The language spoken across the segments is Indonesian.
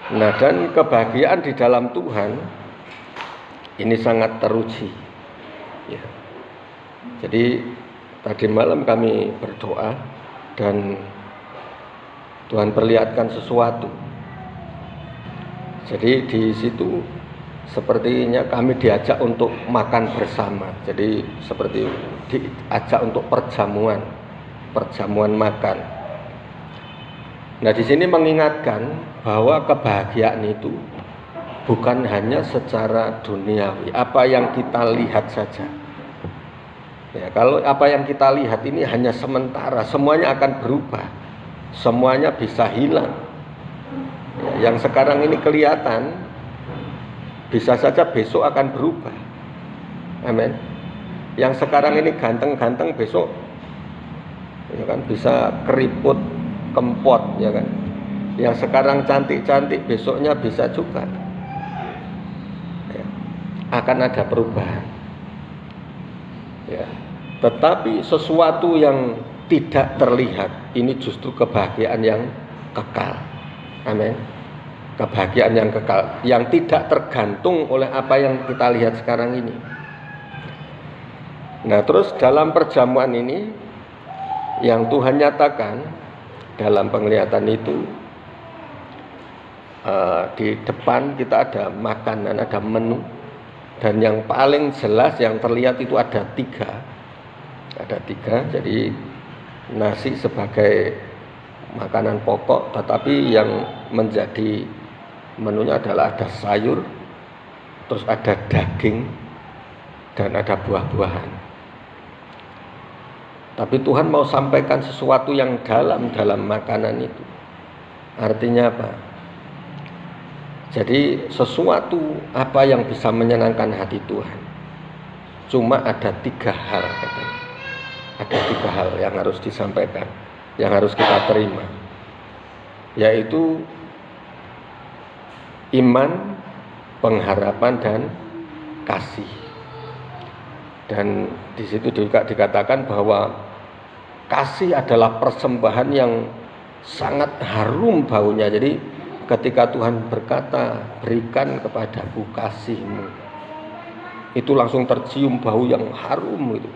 Nah, dan kebahagiaan di dalam Tuhan ini sangat teruji. Ya. Jadi tadi malam kami berdoa dan Tuhan perlihatkan sesuatu. Jadi di situ sepertinya kami diajak untuk makan bersama. Jadi seperti diajak untuk perjamuan makan. Nah, di sini mengingatkan bahwa kebahagiaan itu bukan hanya secara duniawi, apa yang kita lihat saja. Ya, kalau apa yang kita lihat ini hanya sementara, semuanya akan berubah, semuanya bisa hilang. Ya, yang sekarang ini kelihatan, bisa saja besok akan berubah. Amin. Yang sekarang ini ganteng-ganteng, besok ya kan bisa keriput, kempot, ya kan. Yang sekarang cantik-cantik, besoknya bisa juga. Ya, akan ada perubahan. Ya. Tetapi sesuatu yang tidak terlihat ini justru kebahagiaan yang kekal. Amin. Kebahagiaan yang kekal, yang tidak tergantung oleh apa yang kita lihat sekarang ini. Nah, terus dalam perjamuan ini yang Tuhan nyatakan dalam penglihatan itu, di depan kita ada makanan, ada menu, dan yang paling jelas yang terlihat itu ada tiga. Jadi nasi sebagai makanan pokok, tetapi yang menjadi menunya adalah ada sayur, terus ada daging, dan ada buah-buahan. Tapi Tuhan mau sampaikan sesuatu yang dalam makanan itu. Artinya apa? Jadi sesuatu apa yang bisa menyenangkan hati Tuhan. Cuma ada tiga hal katanya. Ada tiga hal yang harus disampaikan, yang harus kita terima, yaitu iman, pengharapan, dan kasih. Dan di situ juga dikatakan bahwa kasih adalah persembahan yang sangat harum baunya. Jadi ketika Tuhan berkata, berikan kepadaku kasihmu, itu langsung tercium bau yang harum itu.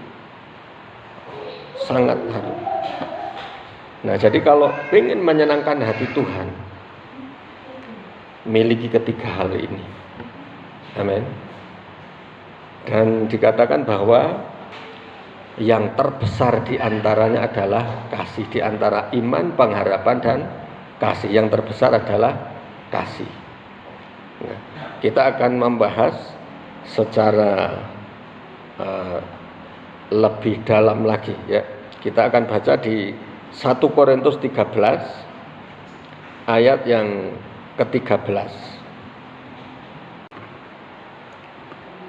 Sangat harum. Nah, jadi kalau ingin menyenangkan hati Tuhan, miliki ketiga hal ini. Amin. Dan dikatakan bahwa yang terbesar di antaranya adalah kasih. Di antara iman, pengharapan, dan kasih, yang terbesar adalah kasih. Nah, kita akan membahas secara lebih dalam lagi, ya. Kita akan baca di 1 Korintus 13 ayat yang ke-13.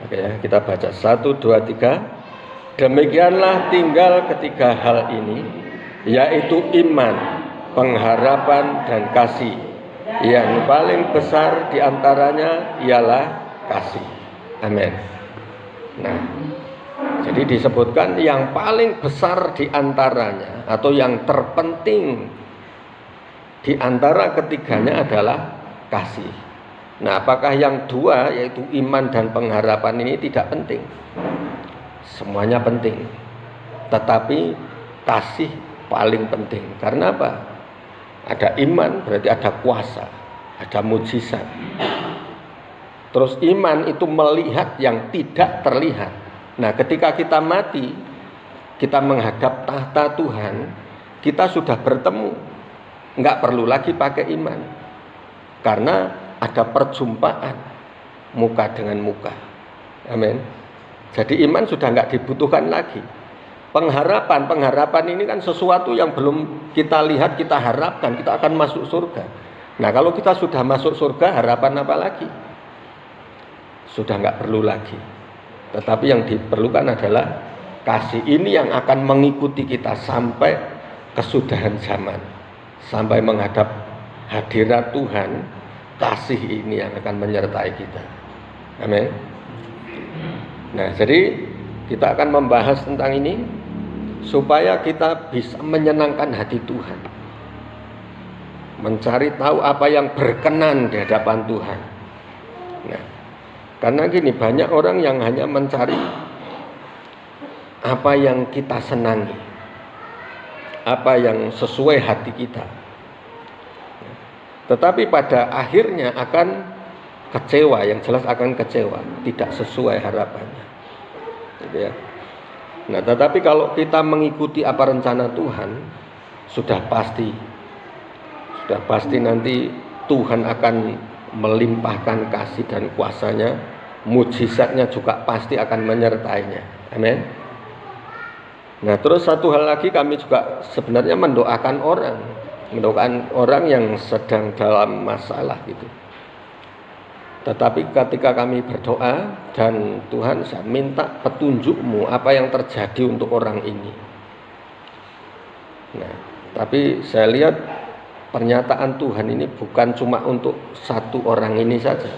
Oke, ya, kita baca 1, 2, 3. Demikianlah tinggal ketiga hal ini, yaitu iman, pengharapan, dan kasih. Yang paling besar di antaranya ialah kasih. Amin. Nah, jadi disebutkan yang paling besar di antaranya atau yang terpenting di antara ketiganya adalah kasih. Nah, apakah yang dua yaitu iman dan pengharapan ini tidak penting? Semuanya penting. Tetapi kasih paling penting. Karena apa? Ada iman berarti ada kuasa, ada mujizat. Terus iman itu melihat yang tidak terlihat. Nah, ketika kita mati, kita menghadap tahta Tuhan, kita sudah bertemu. Enggak perlu lagi pakai iman. Karena ada perjumpaan muka dengan muka. Amin. Jadi iman sudah enggak dibutuhkan lagi. Pengharapan ini kan sesuatu yang belum kita lihat, kita harapkan, kita akan masuk surga. Nah, kalau kita sudah masuk surga, harapan apa lagi? Sudah enggak perlu lagi. Tetapi yang diperlukan adalah kasih ini yang akan mengikuti kita sampai kesudahan zaman, sampai menghadap hadirat Tuhan. Kasih ini yang akan menyertai kita. Amin. Nah, jadi kita akan membahas tentang ini supaya kita bisa menyenangkan hati Tuhan. mencari tahu apa yang berkenan di hadapan Tuhan. Nah, karena gini, banyak orang yang hanya mencari apa yang kita senangi, apa yang sesuai hati kita. Tetapi pada akhirnya akan kecewa, yang jelas akan kecewa, tidak sesuai harapannya. Gitu ya. Nah, tetapi kalau kita mengikuti apa rencana Tuhan, sudah pasti nanti Tuhan akan melimpahkan kasih dan kuasa-Nya, mujizatnya juga pasti akan menyertainya. Amin. Nah, terus satu hal lagi, kami juga sebenarnya mendoakan orang yang sedang dalam masalah gitu. Tetapi ketika kami berdoa dan Tuhan, saya minta petunjuk-Mu apa yang terjadi untuk orang ini. Nah, tapi saya lihat pernyataan Tuhan ini bukan cuma untuk satu orang ini saja,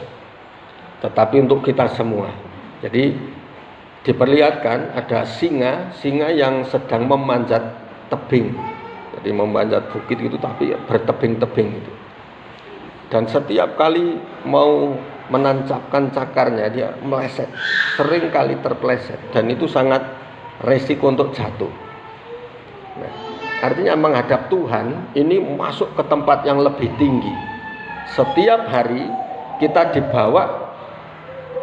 tetapi untuk kita semua. Jadi diperlihatkan ada singa yang sedang memanjat tebing. Jadi memanjat bukit itu, tapi bertebing-tebing itu. Dan setiap kali mau menancapkan cakarnya, dia meleset, sering kali terpeleset, dan itu sangat resiko untuk jatuh. Nah, artinya menghadap Tuhan ini masuk ke tempat yang lebih tinggi. Setiap hari kita dibawa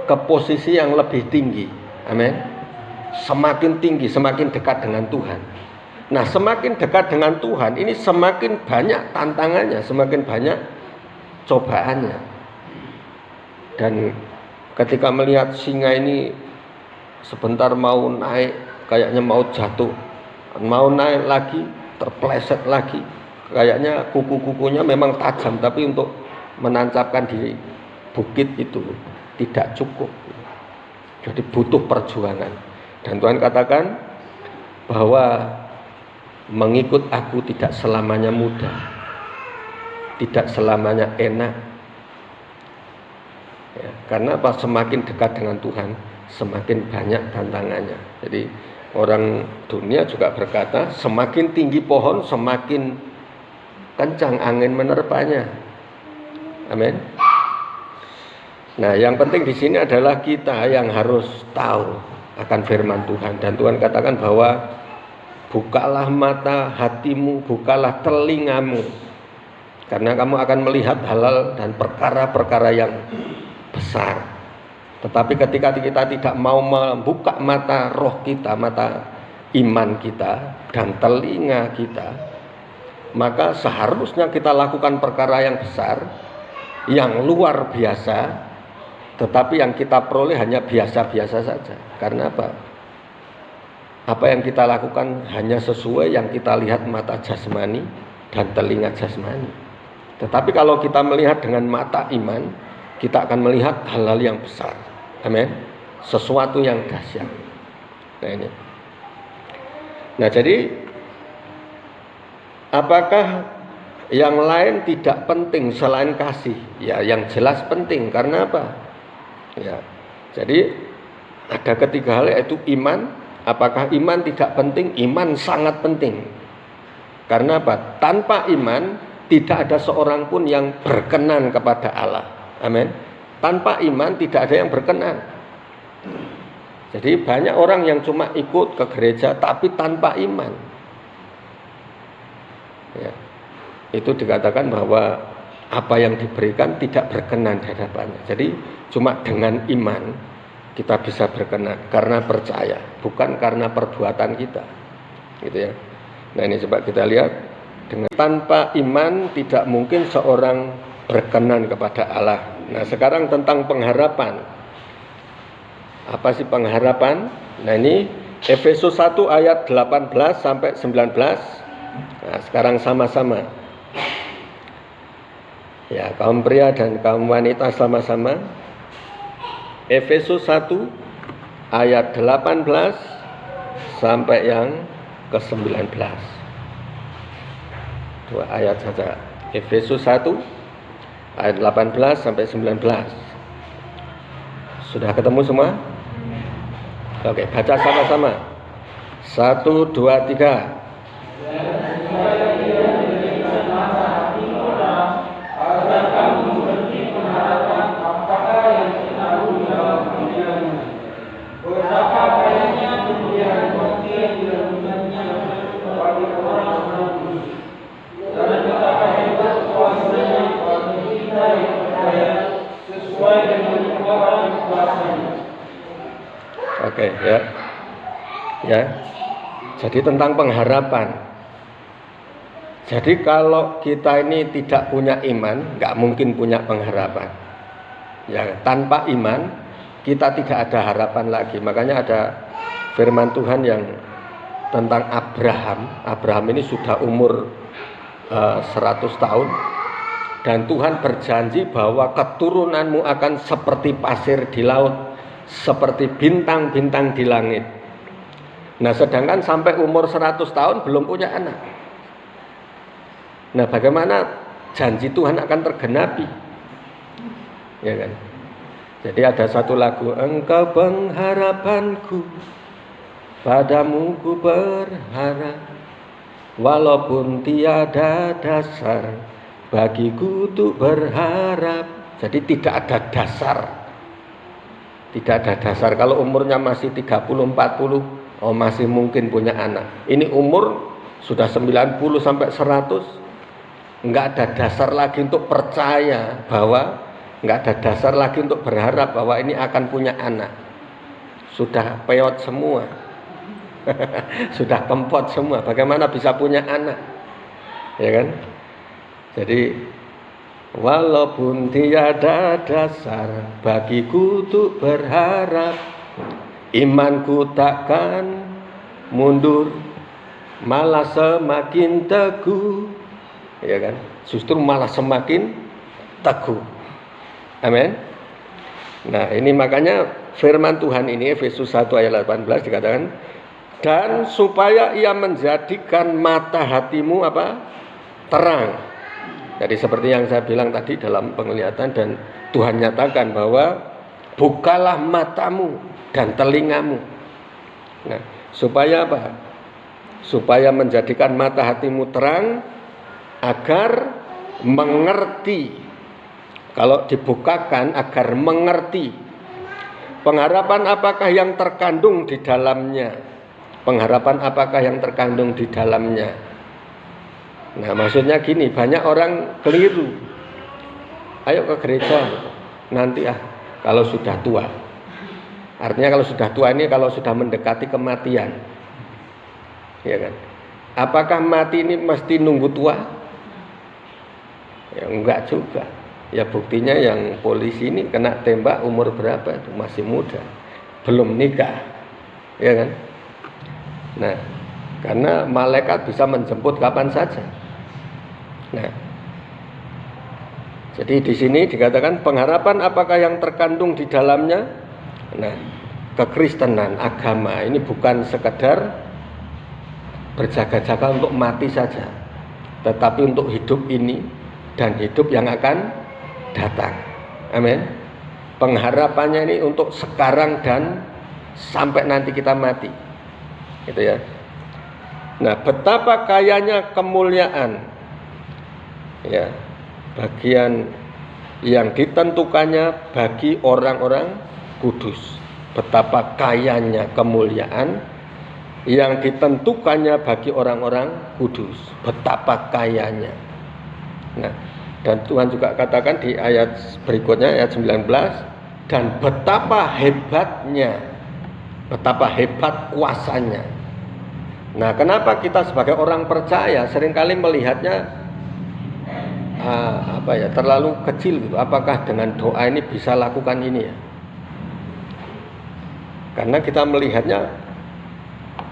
ke posisi yang lebih tinggi. Amin. Semakin tinggi, semakin dekat dengan Tuhan. Nah, semakin dekat dengan Tuhan ini semakin banyak tantangannya, semakin banyak cobaannya. Dan ketika melihat singa ini sebentar mau naik, kayaknya mau jatuh, mau naik lagi, terpeleset lagi, kayaknya kuku-kukunya memang tajam, tapi untuk menancapkan di bukit itu tidak cukup. Jadi butuh perjuangan. Dan Tuhan katakan bahwa mengikut Aku tidak selamanya mudah, tidak selamanya enak. Ya, karena apa? Semakin dekat dengan Tuhan, semakin banyak tantangannya. Jadi orang dunia juga berkata, semakin tinggi pohon, semakin kencang angin menerpanya. Amin. Nah, yang penting di sini adalah kita yang harus tahu akan firman Tuhan. Dan Tuhan katakan bahwa bukalah mata hatimu, bukalah telingamu, karena kamu akan melihat hal-hal dan perkara-perkara yang besar. Tetapi ketika kita tidak mau membuka mata roh kita, mata iman kita dan telinga kita, maka seharusnya kita lakukan perkara yang besar, yang luar biasa, tetapi yang kita peroleh hanya biasa-biasa saja. Karena apa? Apa yang kita lakukan hanya sesuai yang kita lihat mata jasmani dan telinga jasmani. Tetapi kalau kita melihat dengan mata iman, kita akan melihat hal-hal yang besar. Amin. Sesuatu yang dahsyat. Nah ini. Nah, jadi apakah yang lain tidak penting selain kasih? Ya, yang jelas penting. Karena apa? Ya. Jadi ada ketiga hal, yaitu iman. Apakah iman tidak penting? Iman sangat penting. Karena apa? Tanpa iman tidak ada seorang pun yang berkenan kepada Allah. Amin. Tanpa iman tidak ada yang berkenan. Jadi banyak orang yang cuma ikut ke gereja tapi tanpa iman. Ya. Itu dikatakan bahwa apa yang diberikan tidak berkenan di hadapannya. Jadi cuma dengan iman kita bisa berkenan, karena percaya, bukan karena perbuatan kita. Gitu ya. Nah, ini coba kita lihat, dengan tanpa iman tidak mungkin seorang berkenan kepada Allah. Nah, sekarang tentang pengharapan. Apa sih pengharapan? Nah, ini Efesus 1 ayat 18 sampai 19. Nah, sekarang sama-sama. Ya, kaum pria dan kaum wanita sama-sama. Efesus 1 ayat 18 sampai yang ke-19. Dua ayat saja. Efesus 1 ayat 18 sampai 19. Sudah ketemu semua? Oke, baca sama-sama. 1, 2, 3. Oke, ya. Ya. Jadi tentang pengharapan. Jadi kalau kita ini tidak punya iman, nggak mungkin punya pengharapan. Ya, tanpa iman kita tidak ada harapan lagi. Makanya ada firman Tuhan yang tentang Abraham. Abraham ini sudah umur 100 tahun. Dan Tuhan berjanji bahwa keturunanmu akan seperti pasir di laut, seperti bintang-bintang di langit. Nah, sedangkan sampai umur 100 tahun belum punya anak. Nah, bagaimana janji Tuhan akan tergenapi? Ya kan? Jadi ada satu lagu, engkau pengharapanku, padamu ku berharap, walaupun tiada dasar bagiku untuk berharap. Jadi tidak ada dasar. Tidak ada dasar. Kalau umurnya masih 30-40, oh masih mungkin punya anak. Ini umur sudah 90 sampai 100, enggak ada dasar lagi untuk percaya bahwa, enggak ada dasar lagi untuk berharap bahwa ini akan punya anak. Sudah peot semua. Sudah kempot semua. Bagaimana bisa punya anak? Ya kan? Jadi walaupun tiada dasar bagiku untuk berharap, imanku takkan mundur, malah semakin teguh. Ya kan? Justru malah semakin teguh. Amin. Nah, ini makanya firman Tuhan ini Efesus 1 ayat 18 dikatakan, dan supaya ia menjadikan mata hatimu terang. Jadi seperti yang saya bilang tadi dalam penglihatan, dan Tuhan nyatakan bahwa bukalah matamu dan telingamu. Nah, supaya apa? Supaya menjadikan mata hatimu terang agar mengerti. Kalau dibukakan agar mengerti. Pengharapan apakah yang terkandung di dalamnya? Pengharapan apakah yang terkandung di dalamnya? Nah, maksudnya gini, banyak orang keliru. Ayo ke gereja nanti kalau sudah tua. Artinya kalau sudah tua ini kalau sudah mendekati kematian. Ya kan? Apakah mati ini mesti nunggu tua? Ya enggak juga. Ya buktinya yang polisi ini kena tembak umur berapa itu? Masih muda. Belum nikah. Ya kan? Nah, karena malaikat bisa menjemput kapan saja. Nah, jadi di sini dikatakan pengharapan apakah yang terkandung di dalamnya? Nah, kekristenan, agama ini bukan sekedar berjaga-jaga untuk mati saja, tetapi untuk hidup ini dan hidup yang akan datang. Amin. Pengharapannya ini untuk sekarang dan sampai nanti kita mati. Gitu ya. Nah, betapa kayanya kemuliaan, ya, bagian yang ditentukannya bagi orang-orang kudus. Betapa kayanya kemuliaan yang ditentukannya bagi orang-orang kudus. Betapa kayanya. Nah, dan Tuhan juga katakan di ayat berikutnya, ayat 19, dan betapa hebatnya, betapa hebat kuasanya. Nah, kenapa kita sebagai orang percaya seringkali melihatnya terlalu kecil gitu. Apakah dengan doa ini bisa lakukan ini ya? Karena kita melihatnya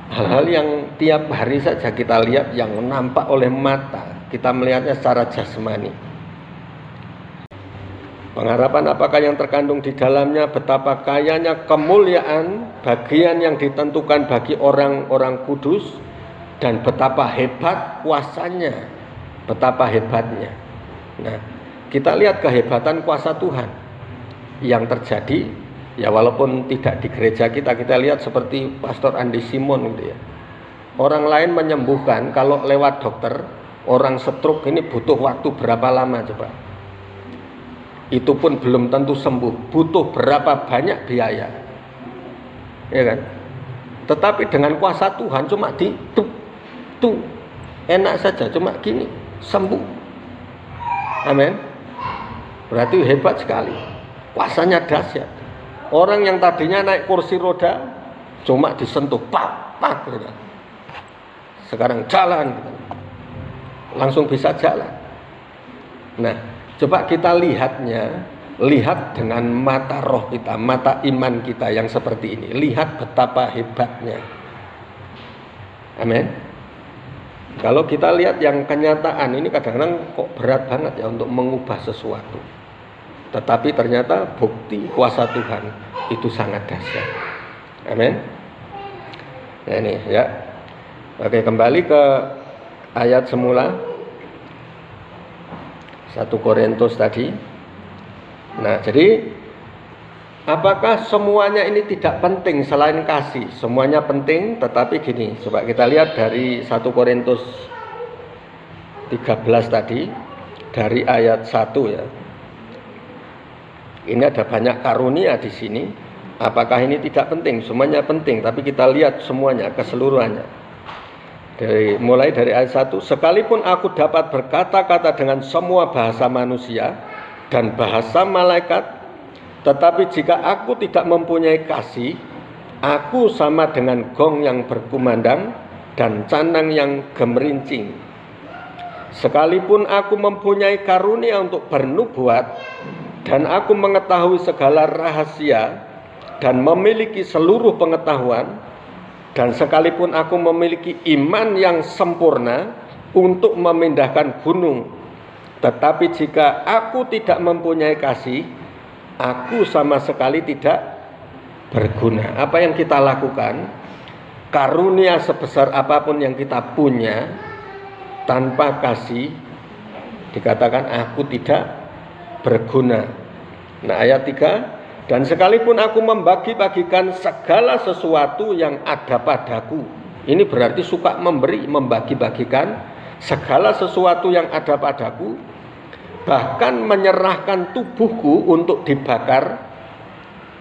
hal-hal yang tiap hari saja kita lihat yang nampak oleh mata. Kita melihatnya secara jasmani. Pengharapan apakah yang terkandung di dalamnya? Betapa kayanya kemuliaan, bagian yang ditentukan bagi orang-orang kudus, dan betapa hebat kuasanya, betapa hebatnya. Nah, kita lihat kehebatan kuasa Tuhan yang terjadi, ya walaupun tidak di gereja kita lihat seperti Pastor Andi Simon gitu ya. Orang lain menyembuhkan, kalau lewat dokter, orang stroke ini butuh waktu berapa lama coba? Itu pun belum tentu sembuh, butuh berapa banyak biaya, ya kan? Tetapi dengan kuasa Tuhan cuma enak saja, cuma gini sembuh. Amin. Berarti hebat sekali, kuasanya dahsyat. Orang yang tadinya naik kursi roda cuma disentuh pak gitu. Sekarang jalan gitu. Langsung bisa jalan. Nah, coba kita lihat dengan mata roh kita, mata iman kita yang seperti ini. Lihat betapa hebatnya. Amin. Kalau kita lihat yang kenyataan ini kadang-kadang kok berat banget ya untuk mengubah sesuatu. Tetapi ternyata bukti kuasa Tuhan itu sangat dahsyat. Amin. Nah ini ya. Oke, kembali ke ayat semula 1 Korintus tadi. Nah, jadi apakah semuanya ini tidak penting selain kasih? Semuanya penting, tetapi gini, coba kita lihat dari 1 Korintus 13 tadi, dari ayat 1 ya. Ini ada banyak karunia di sini. Apakah ini tidak penting? Semuanya penting, tapi kita lihat semuanya, keseluruhannya. Mulai dari ayat 1, sekalipun aku dapat berkata-kata dengan semua bahasa manusia dan bahasa malaikat, tetapi jika aku tidak mempunyai kasih, aku sama dengan gong yang berkumandang dan canang yang gemerincing. Sekalipun aku mempunyai karunia untuk bernubuat, dan aku mengetahui segala rahasia dan memiliki seluruh pengetahuan, dan sekalipun aku memiliki iman yang sempurna untuk memindahkan gunung, tetapi jika aku tidak mempunyai kasih, aku sama sekali tidak berguna. Apa yang kita lakukan, karunia sebesar apapun yang kita punya, tanpa kasih dikatakan aku tidak berguna. Nah, ayat 3, dan sekalipun aku membagi-bagikan segala sesuatu yang ada padaku. Ini berarti suka memberi, membagi-bagikan segala sesuatu yang ada padaku, bahkan menyerahkan tubuhku untuk dibakar.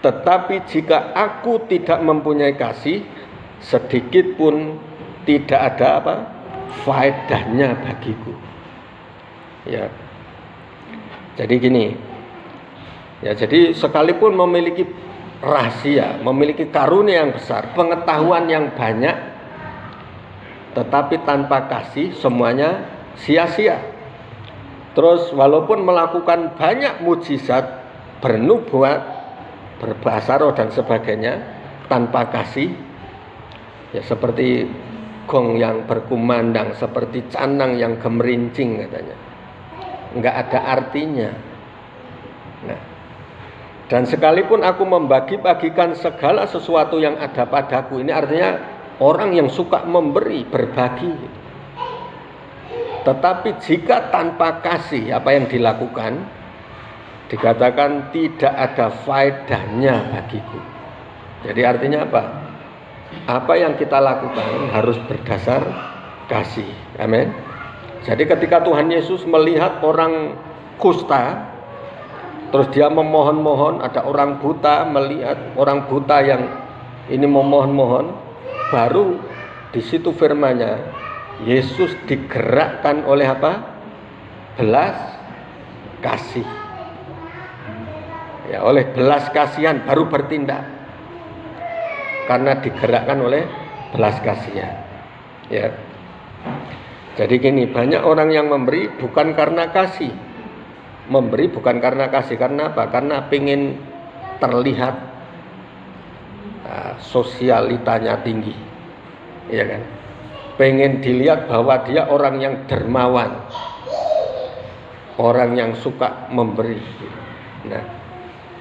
Tetapi jika aku tidak mempunyai kasih, sedikit pun tidak ada faedahnya bagiku. Ya. Jadi gini. Ya, jadi sekalipun memiliki rahasia, memiliki karunia yang besar, pengetahuan yang banyak, tetapi tanpa kasih semuanya sia-sia. Terus walaupun melakukan banyak mujizat, bernubuat, berbahasa roh dan sebagainya, tanpa kasih, ya seperti gong yang berkumandang, seperti canang yang gemerincing katanya, enggak ada artinya. Nah, dan sekalipun aku membagi-bagikan segala sesuatu yang ada padaku, ini artinya orang yang suka memberi, berbagi. Tetapi jika tanpa kasih, apa yang dilakukan? Dikatakan tidak ada faedahnya bagiku. Jadi artinya apa? Apa yang kita lakukan harus berdasar kasih. Amin. Jadi ketika Tuhan Yesus melihat orang kusta, terus dia memohon-mohon, ada orang buta melihat orang buta yang ini memohon-mohon, baru di situ firman-Nya, Yesus digerakkan oleh apa? Belas kasih. Ya, oleh belas kasihan baru bertindak. Karena digerakkan oleh belas kasihan. Ya. Jadi gini, banyak orang yang memberi bukan karena kasih. Memberi bukan karena kasih, karena apa? Karena pengen terlihat sosialitanya tinggi, ya kan? Pengen dilihat bahwa dia orang yang dermawan, orang yang suka memberi. Nah,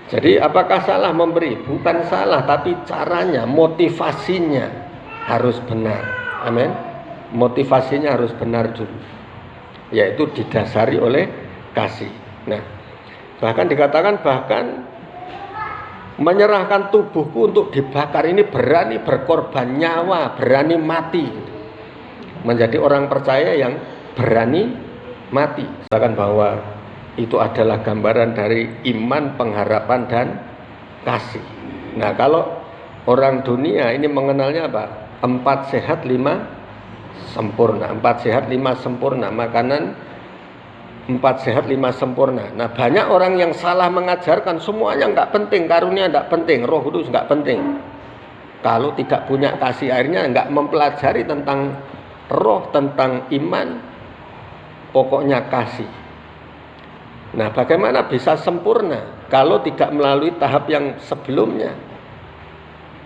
jadi apakah salah memberi? Bukan salah, tapi caranya, motivasinya harus benar. Amin. Motivasinya harus benar dulu, yaitu didasari oleh kasih. Nah, bahkan dikatakan menyerahkan tubuhku untuk dibakar, ini berani berkorban nyawa, berani mati. Menjadi orang percaya yang berani mati. Katakan bahwa itu adalah gambaran dari iman, pengharapan dan kasih. Nah, kalau orang dunia ini mengenalnya apa? 4 sehat 5 sempurna. 4 sehat 5 sempurna. Makanan 4 sehat 5 sempurna. Nah, banyak orang yang salah mengajarkan semuanya nggak penting, karunia nggak penting, Roh Kudus nggak penting. Kalau tidak punya kasih, akhirnya nggak mempelajari tentang roh, tentang iman, pokoknya kasih. Nah, bagaimana bisa sempurna kalau tidak melalui tahap yang sebelumnya?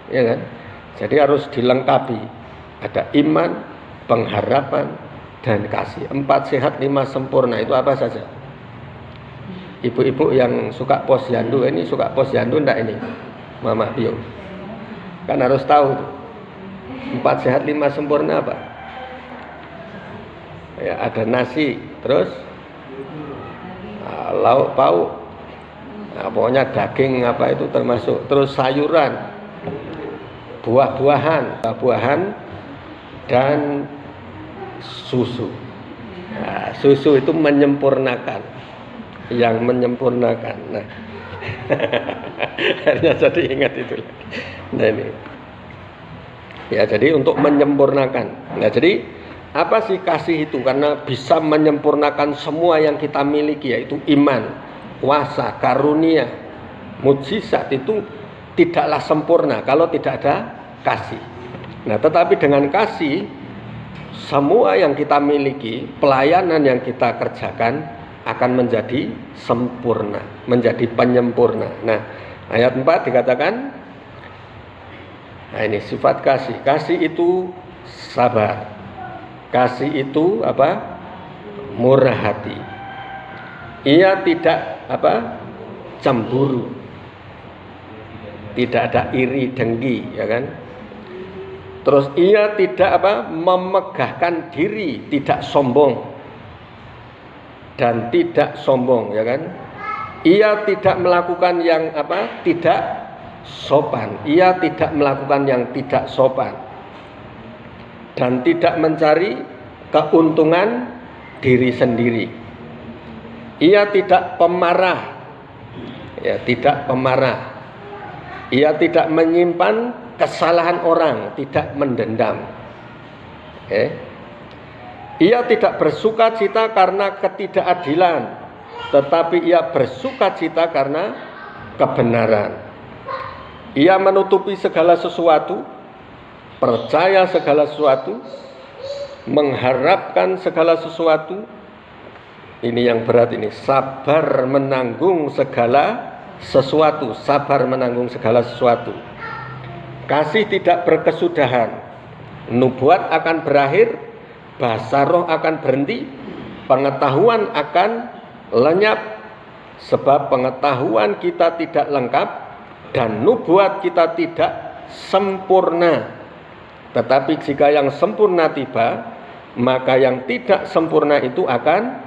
Ya kan? Jadi harus dilengkapi. Ada iman, pengharapan, dan kasih. 4 sehat 5 sempurna itu apa saja? Ibu-ibu yang suka posyandu, ini suka posyandu enggak ini? Mama Pio. Kan harus tahu tuh. 4 sehat 5 sempurna apa? Ya, ada nasi, terus lauk pauk. Nah, pokoknya daging apa itu termasuk, terus sayuran, buah-buahan dan susu. Nah, susu itu menyempurnakan, yang menyempurnakan. Nah, akhirnya jadi ingat itu lagi. Nah ini, ya jadi untuk menyempurnakan. Nah jadi apa sih kasih itu? Karena bisa menyempurnakan semua yang kita miliki, yaitu iman, kuasa, karunia, mukjizat itu tidaklah sempurna kalau tidak ada kasih. Nah tetapi dengan kasih, semua yang kita miliki, pelayanan yang kita kerjakan akan menjadi sempurna, menjadi penyempurna. Nah, ayat 4 dikatakan, nah ini sifat kasih. Kasih itu sabar. Kasih itu apa? Murah hati. Ia tidak apa? Cemburu. Tidak ada iri dengki, ya kan? Terus ia tidak apa? Memegahkan diri, tidak sombong. Dan tidak sombong, ya kan? Ia tidak melakukan yang apa? Tidak sopan. Ia tidak melakukan yang tidak sopan. Dan tidak mencari keuntungan diri sendiri. Ia tidak pemarah. Ya, tidak pemarah. Ia tidak menyimpan kesalahan orang, tidak mendendam. Ia tidak bersuka cita karena ketidakadilan, tetapi ia bersuka cita karena kebenaran. Ia menutupi segala sesuatu, percaya segala sesuatu, mengharapkan segala sesuatu. Ini yang berat ini, sabar menanggung segala sesuatu, sabar menanggung segala sesuatu. Kasih tidak berkesudahan, nubuat akan berakhir, bahasa roh akan berhenti, pengetahuan akan lenyap, sebab pengetahuan kita tidak lengkap dan nubuat kita tidak sempurna. Tetapi jika yang sempurna tiba, maka yang tidak sempurna itu akan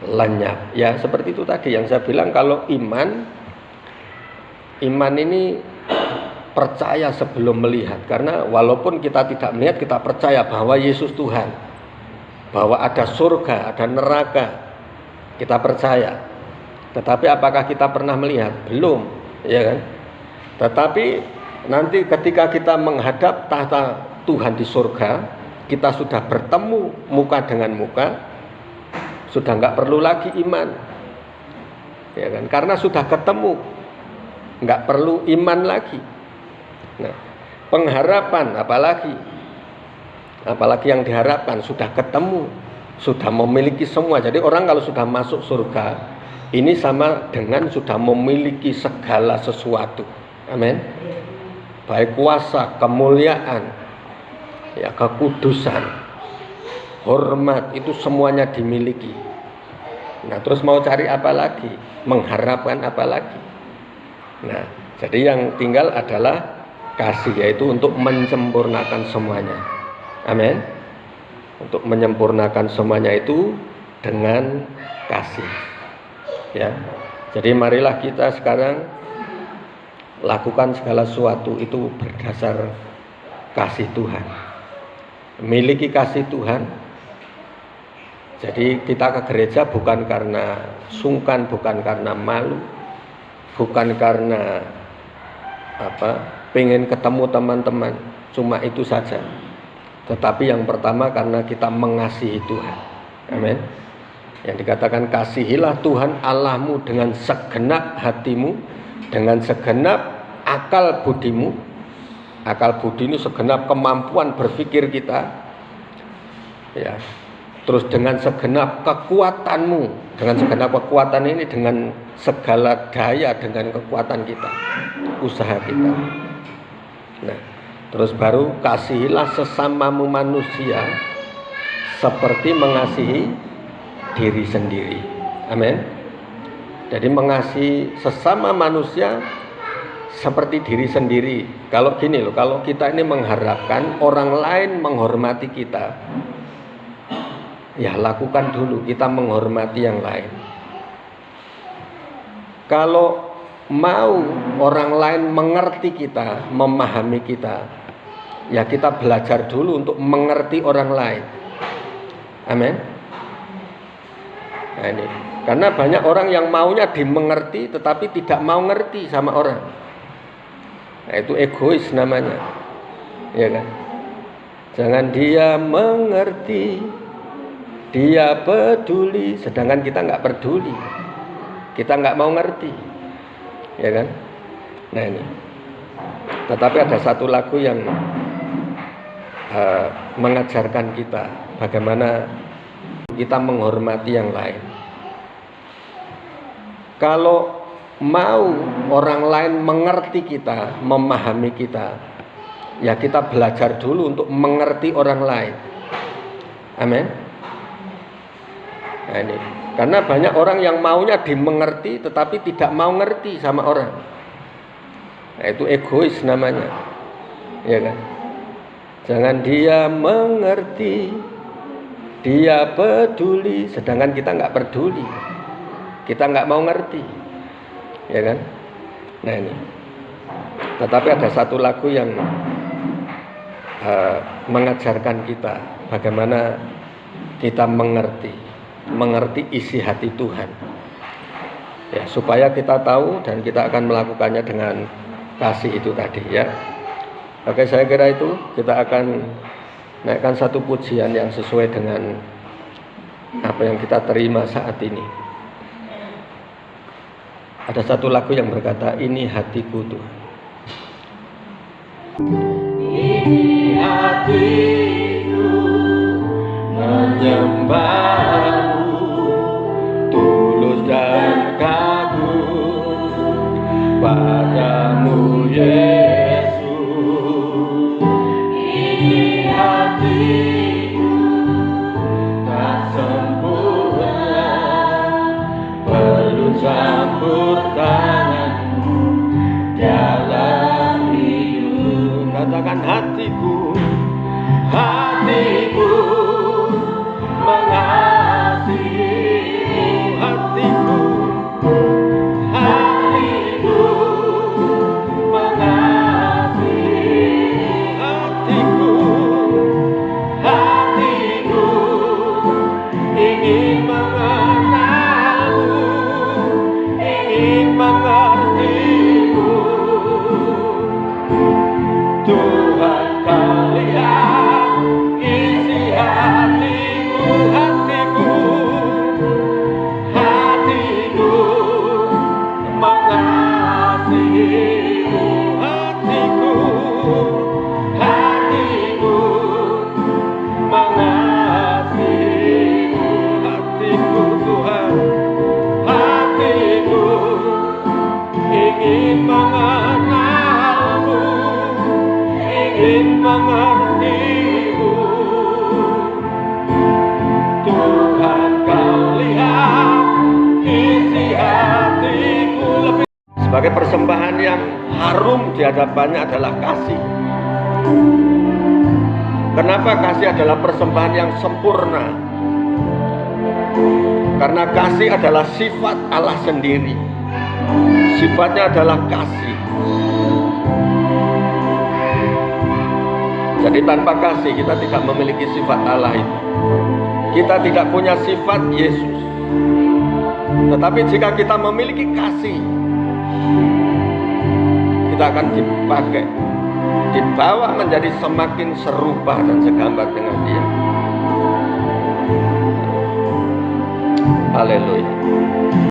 lenyap. Ya seperti itu tadi yang saya bilang, kalau iman ini percaya sebelum melihat. Karena walaupun kita tidak melihat, kita percaya bahwa Yesus Tuhan, bahwa ada surga, ada neraka, kita percaya. Tetapi apakah kita pernah melihat? Belum, ya kan? Tetapi nanti ketika kita menghadap tahta Tuhan di surga, kita sudah bertemu muka dengan muka, sudah nggak perlu lagi iman, ya kan? Karena sudah ketemu, nggak perlu iman lagi. Nah, pengharapan apalagi yang diharapkan, sudah ketemu, sudah memiliki semua. Jadi orang kalau sudah masuk surga, ini sama dengan sudah memiliki segala sesuatu. Amin. Baik kuasa, kemuliaan, ya, kekudusan, hormat, itu semuanya dimiliki. Nah, terus mau cari apa lagi? Mengharapkan apa lagi? Nah, jadi yang tinggal adalah kasih, yaitu untuk menyempurnakan semuanya. Amin. Untuk menyempurnakan semuanya itu dengan kasih. Ya. Jadi marilah kita sekarang lakukan segala sesuatu itu berdasar kasih Tuhan. Miliki kasih Tuhan. Jadi kita ke gereja bukan karena sungkan, bukan karena malu, bukan karena pengen ketemu teman-teman, cuma itu saja. Tetapi yang pertama karena kita mengasihi Tuhan. Amin. Yang dikatakan kasihilah Tuhan Allahmu dengan segenap hatimu, dengan segenap akal budimu. Akal budi ini segenap kemampuan berpikir kita. Ya. Terus dengan segenap kekuatanmu, dengan segenap kekuatan ini dengan segala daya, dengan kekuatan kita, usaha kita. Nah, terus baru kasihilah sesamamu manusia seperti mengasihi diri sendiri. Amin. Jadi mengasihi sesama manusia seperti diri sendiri. Kalau gini loh, kalau kita ini mengharapkan orang lain menghormati kita, ya lakukan dulu kita menghormati yang lain. Kalau mau orang lain mengerti kita, memahami kita, ya kita belajar dulu untuk mengerti orang lain. Amin. Nah ini, karena banyak orang yang maunya dimengerti tetapi tidak mau ngerti sama orang. Nah, itu egois namanya, ya kan? Jangan dia mengerti, dia peduli, sedangkan kita nggak peduli, kita nggak mau ngerti, ya kan? Nah ini, tetapi ada satu lagu yang mengajarkan kita bagaimana kita menghormati yang lain. Kalau mau orang lain mengerti kita, memahami kita, ya kita belajar dulu untuk mengerti orang lain. Amin. Nah ini, karena banyak orang yang maunya dimengerti tetapi tidak mau ngerti sama orang. Nah, itu egois namanya, ya kan? Jangan dia mengerti, dia peduli, sedangkan kita nggak peduli, kita nggak mau ngerti, ya kan? Nah ini, tetapi ada satu lagu yang mengajarkan kita bagaimana kita mengerti isi hati Tuhan, ya, supaya kita tahu dan kita akan melakukannya dengan kasih itu tadi, ya. Oke, saya kira itu kita akan naikkan satu pujian yang sesuai dengan apa yang kita terima saat ini. Ada satu lagu yang berkata, ini hatiku Tuhan. Ini hatiku menyembahmu, tulus dan kagum padamu Yesus. Ini hatiku tak sempurna, perlu campur tanganmu dalam hidup. Katakan hatiku, hatiku mengasihimu, hatiku, hatiku mengasihimu, hatiku, hatiku ingin mengenalmu, ingin mengertimu. Tuhan kau lihat isi hatiku, hatiku, hatiku mengasihimu, hatiku, hatiku mengasihimu, hatiku Tuhan, hatiku ingin mengenalmu, ingin mengertimu. Tuhan kau lihat isi hatiku. Sebagai persembahan yang harum di hadapannya adalah kasih. Kenapa kasih adalah persembahan yang sempurna? Karena kasih adalah sifat Allah sendiri. Sifatnya adalah kasih. Jadi tanpa kasih kita tidak memiliki sifat Allah itu. Kita tidak punya sifat Yesus. Tetapi jika kita memiliki kasih, kita akan dipakai, dibawa menjadi semakin serupa dan segambar dengan Dia. Haleluya.